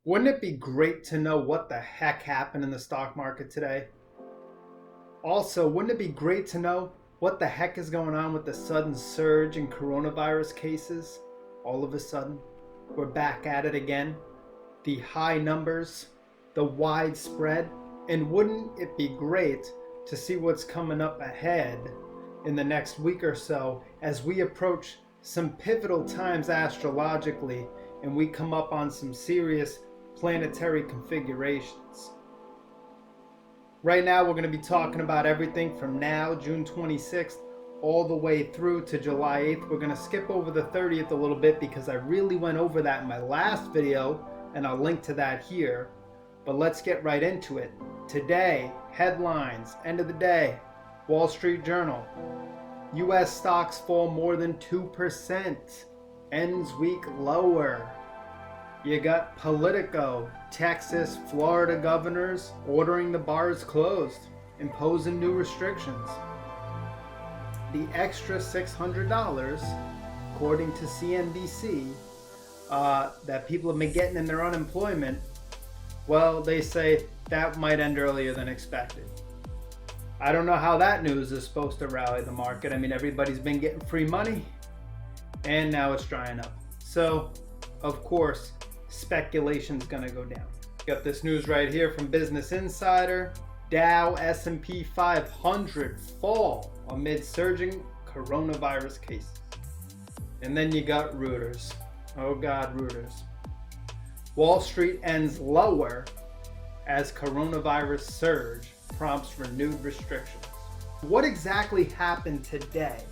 Wouldn't it be great to know what the heck happened in the stock market today? Also, wouldn't it be great to know what the heck is going on with the sudden surge in coronavirus cases? All of a sudden, we're back at it again. The high numbers, the widespread, and wouldn't it be great to see what's coming up ahead in the next week or so as we approach some pivotal times astrologically and we come up on some serious planetary configurations. Right now, we're going to be talking about everything from now, June 26th, all the way through to July 8th. We're going to skip over the 30th a little bit because I really went over that in my last video, and I'll link to that here. But let's get right into it. Today, headlines, end of the day, Wall Street Journal. U.S. stocks fall more than 2%, ends week lower. You got Politico, Texas, Florida governors ordering the bars closed, imposing new restrictions. The extra $600, according to CNBC, that people have been getting in their unemployment, well, they say that might end earlier than expected. I don't know how that news is supposed to rally the market. I mean, everybody's been getting free money, and now it's drying up. So, of course, speculation's gonna go down. Got this news right here from Business Insider. Dow S&P 500 fall amid surging coronavirus cases. And then you got Reuters. Oh God, Reuters. Wall Street ends lower as coronavirus surge prompts renewed restrictions. What exactly happened today?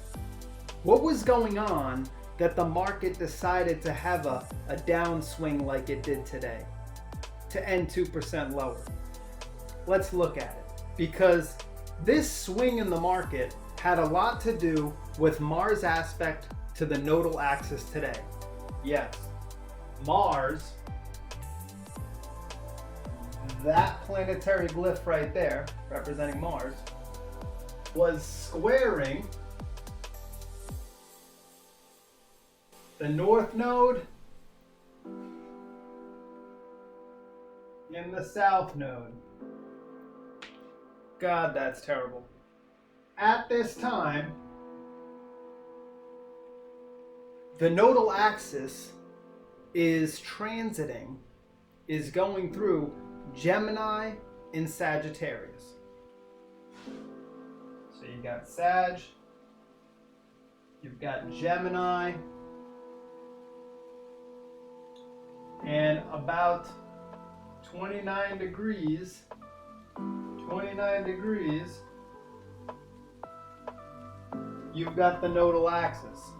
What was going on that the market decided to have a downswing like it did today, to end 2% lower? Let's look at it, because this swing in the market had a lot to do with Mars' aspect to the nodal axis today. Yes, Mars, that planetary glyph right there, representing Mars, was squaring the North Node and the South Node. God, that's terrible. At this time, the nodal axis is going through Gemini and Sagittarius. So you got Sag, you've got Gemini, and about 29 degrees, you've got the nodal axis.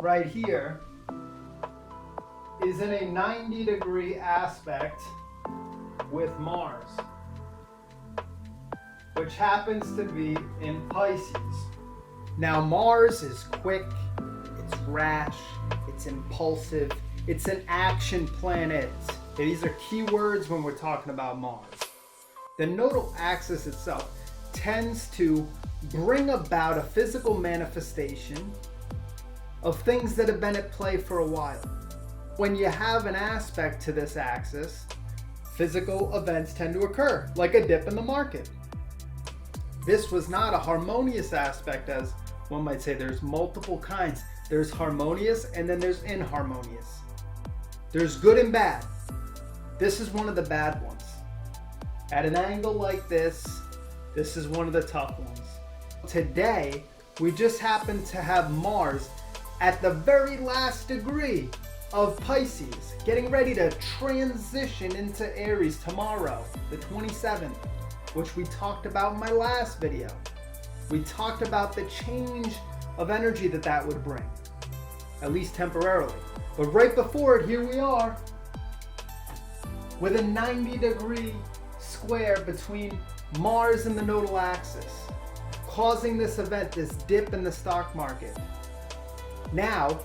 Right here is in a 90-degree aspect with Mars, which happens to be in Pisces. Now, Mars is quick, it's rash, it's impulsive, it's an action planet. These are key words when we're talking about Mars. The nodal axis itself tends to bring about a physical manifestation of things that have been at play for a while. When you have an aspect to this axis, physical events tend to occur, like a dip in the market. This was not a harmonious aspect, as one might say. There's multiple kinds. There's harmonious and then there's inharmonious. There's good and bad. This is one of the bad ones. At an angle like this is one of the tough ones. Today, we just happen to have Mars at the very last degree of Pisces, getting ready to transition into Aries tomorrow, the 27th, which we talked about in my last video. We talked about the change of energy that would bring, at least temporarily. But right before it, here we are, with a 90-degree square between Mars and the nodal axis, causing this event, this dip in the stock market. Now,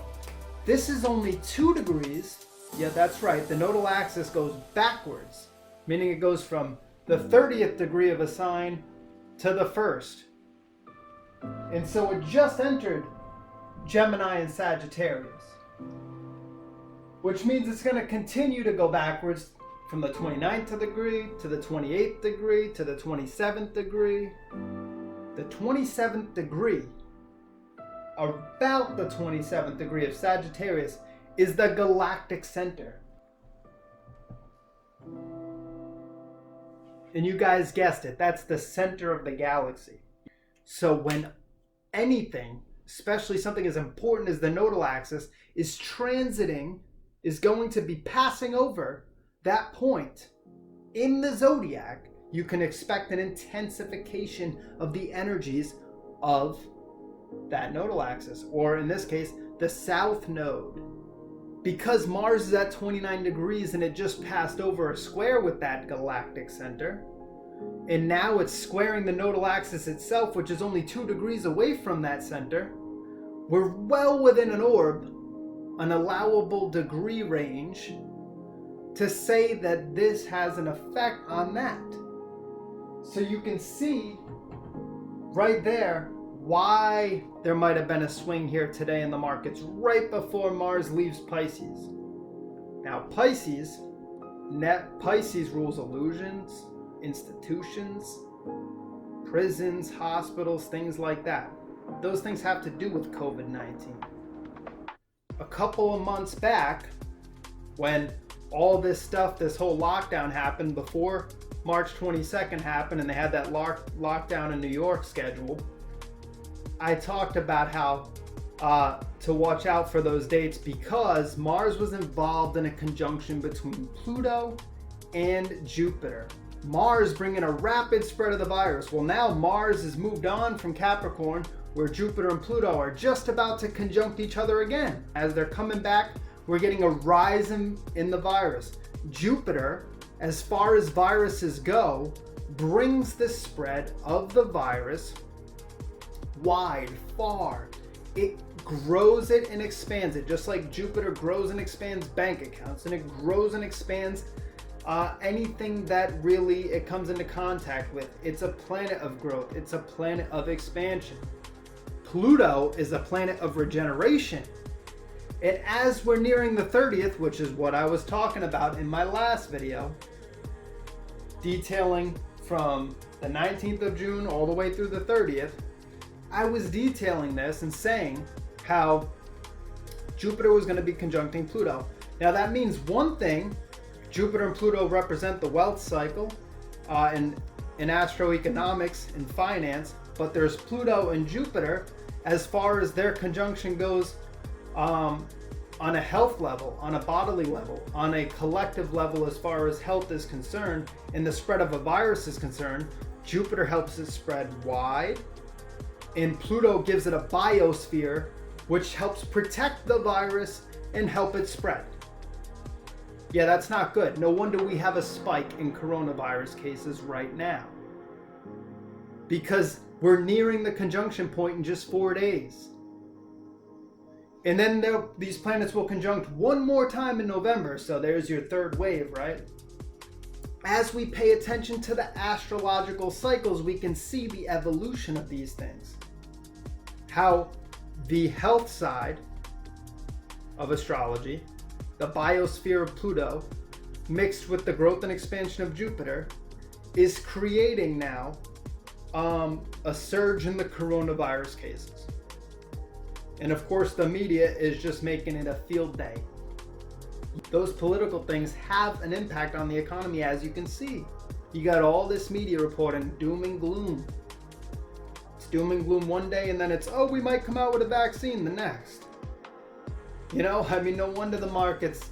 this is only 2 degrees. Yeah, that's right. The nodal axis goes backwards, meaning it goes from the 30th degree of a sign to the 1st. And so it just entered Gemini and Sagittarius. which means it's going to continue to go backwards from the 29th degree to the 28th degree to the 27th degree. The 27th degree, about the 27th degree of Sagittarius, is the galactic center. And you guys guessed it, that's the center of the galaxy. So when anything, especially something as important as the nodal axis, is transiting, is going to be passing over that point in the zodiac, you can expect an intensification of the energies of that nodal axis, or in this case, the south node. Because Mars is at 29 degrees and it just passed over a square with that galactic center, and now it's squaring the nodal axis itself, which is only 2 degrees away from that center, we're well within an orb, an allowable degree range, to say that this has an effect on that. So you can see right there why there might have been a swing here today in the markets right before Mars leaves Pisces. Now Pisces rules illusions, institutions, prisons, hospitals, things like that. Those things have to do with COVID-19. A couple of months back, when all this stuff, this whole lockdown happened, before March 22nd happened and they had that lockdown in New York scheduled, I talked about how to watch out for those dates because Mars was involved in a conjunction between Pluto and Jupiter. Mars bringing a rapid spread of the virus. Well, now Mars has moved on from Capricorn, where Jupiter and Pluto are just about to conjunct each other again. As they're coming back, we're getting a rise in the virus. Jupiter, as far as viruses go, brings the spread of the virus wide, far. It grows it and expands it, just like Jupiter grows and expands bank accounts, and it grows and expands anything that really it comes into contact with. It's a planet of growth. It's a planet of expansion. Pluto is a planet of regeneration. And as we're nearing the 30th, which is what I was talking about in my last video, detailing from the 19th of June all the way through the 30th, I was detailing this and saying how Jupiter was going to be conjuncting Pluto. Now that means one thing, Jupiter and Pluto represent the wealth cycle in Astro-Economics and finance, but there's Pluto and Jupiter as far as their conjunction goes on a health level, on a bodily level, on a collective level as far as health is concerned, and the spread of a virus is concerned. Jupiter helps it spread wide, and Pluto gives it a biosphere, which helps protect the virus and help it spread. Yeah, that's not good. No wonder we have a spike in coronavirus cases right now, because we're nearing the conjunction point in just 4 days. And then these planets will conjunct one more time in November, so there's your third wave, right? As we pay attention to the astrological cycles, we can see the evolution of these things. How the health side of astrology, the biosphere of Pluto, mixed with the growth and expansion of Jupiter, is creating now a surge in the coronavirus cases. And of course, the media is just making it a field day. Those political things have an impact on the economy, as you can see. You got all this media reporting doom and gloom. It's doom and gloom one day, and then it's, oh, we might come out with a vaccine the next. You know, I mean, no wonder the market's,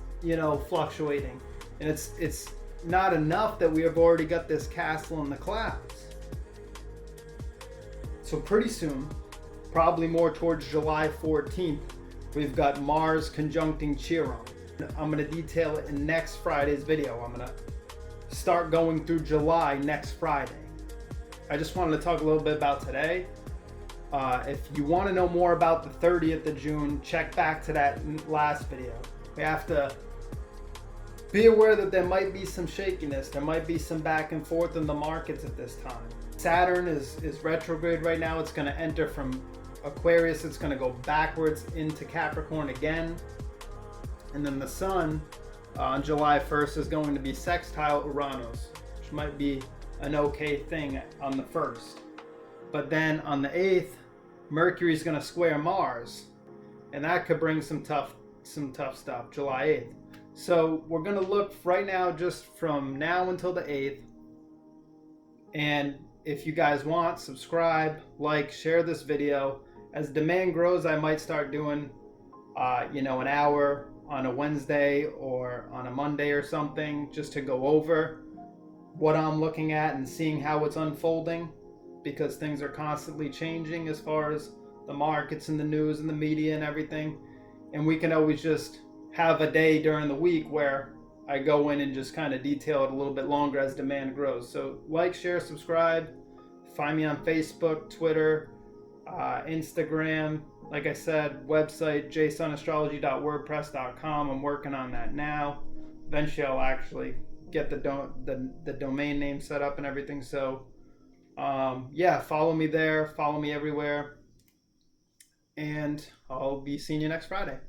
fluctuating. And it's not enough that we have already got this castle in the clouds. So pretty soon, probably more towards July 14th, we've got Mars conjuncting Chiron. I'm going to detail it in next Friday's video. I'm going to start going through July next Friday. I just wanted to talk a little bit about today. If you want to know more about the 30th of June, check back to that last video. We have to be aware that there might be some shakiness. There might be some back and forth in the markets at this time. Saturn is retrograde right now. It's going to enter from Aquarius. It's going to go backwards into Capricorn again. And then the sun on July 1st is going to be sextile Uranus, which might be an okay thing on the 1st. But then on the 8th, Mercury is going to square Mars, and that could bring some tough stuff, July 8th. So we're going to look right now just from now until the 8th. And if you guys want, subscribe, like, share this video. As demand grows, I might start doing, an hour on a Wednesday or on a Monday or something, just to go over what I'm looking at and seeing how it's unfolding, because things are constantly changing as far as the markets and the news and the media and everything. And we can always just have a day during the week where I go in and just kind of detail it a little bit longer as demand grows. So like, share, subscribe. Find me on Facebook, Twitter, Instagram. Like I said, website jsonastrology.wordpress.com. I'm working on that now. Eventually I'll actually get the domain name set up and everything. So follow me there, follow me everywhere, and I'll be seeing you next Friday.